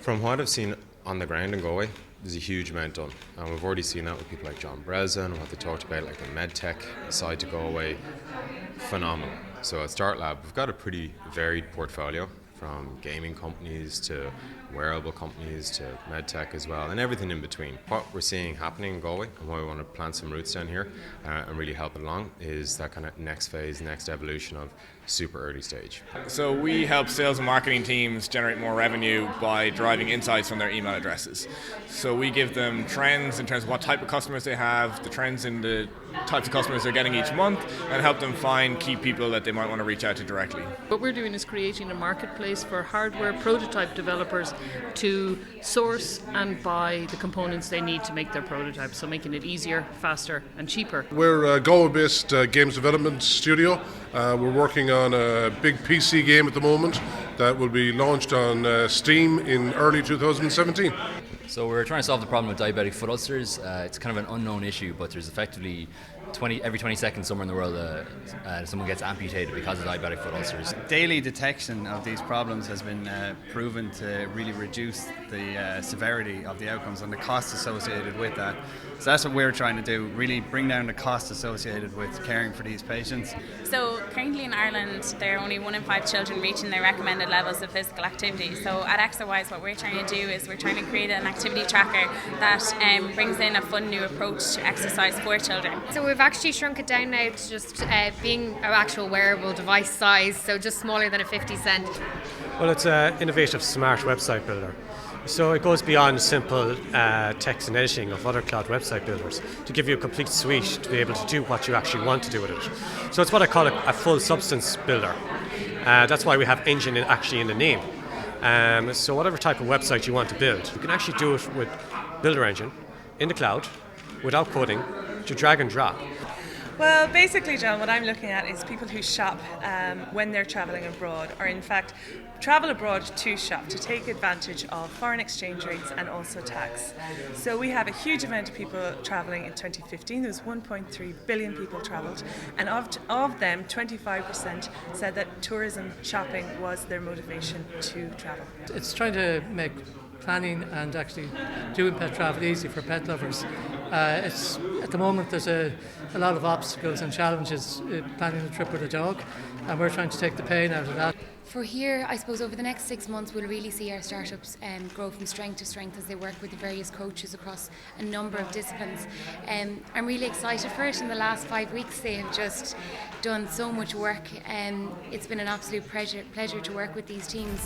From what I've seen on the ground in Galway, there's a huge amount done. And we've already seen that with people like John Brassil and what they talked about, like the medtech side to Galway. Phenomenal. So at StartLab, we've got a pretty varied portfolio, from gaming companies to wearable companies to medtech as well, and everything in between. What we're seeing happening in Galway, and why we want to plant some roots down here and really help it along, is that kind of next phase, next evolution of super early stage. So we help sales and marketing teams generate more revenue by deriving insights from their email addresses. So we give them trends in terms of what type of customers they have, the trends in the types of customers they're getting each month, and help them find key people that they might want to reach out to directly. What we're doing is creating a marketplace for hardware prototype developers to source and buy the components they need to make their prototypes, so making it easier, faster and cheaper. We're a Galway-based games development studio. We're working on a big PC game at the moment that will be launched on Steam in early 2017. So we're trying to solve the problem with diabetic foot ulcers. It's kind of an unknown issue, but there's effectively every 20 seconds somewhere in the world someone gets amputated because of diabetic foot ulcers. Daily detection of these problems has been proven to really reduce the severity of the outcomes and the costs associated with that. So that's what we're trying to do, really bring down the costs associated with caring for these patients. So currently in Ireland, there are only 1 in 5 children reaching their recommended levels of physical activity. So at ExerWise, what we're trying to do is we're trying to create an activity tracker that brings in a fun new approach to exercise for children. So we've actually shrunk it down now to just being an actual wearable device size, so just smaller than a 50 cent. Well, it's an innovative smart website builder. So it goes beyond simple text and editing of other cloud website builders to give you a complete suite to be able to do what you actually want to do with it. So it's what I call a full substance builder. That's why we have engine actually in the name. So whatever type of website you want to build, you can actually do it with Builder Engine in the cloud without coding, to drag and drop. Well, basically, John, what I'm looking at is people who shop when they're travelling abroad, or in fact travel abroad to shop, to take advantage of foreign exchange rates and also tax. So we have a huge amount of people travelling in 2015. There was 1.3 billion people travelled, and of them 25% said that tourism shopping was their motivation to travel. It's trying to make planning and actually doing pet travel easy for pet lovers. It's at the moment there's a lot of obstacles and challenges planning a trip with a dog, and we're trying to take the pain out of that. For here, I suppose over the next 6 months we'll really see our startups grow from strength to strength as they work with the various coaches across a number of disciplines. I'm really excited for it. In the last 5 weeks they have just done so much work, and it's been an absolute pleasure to work with these teams.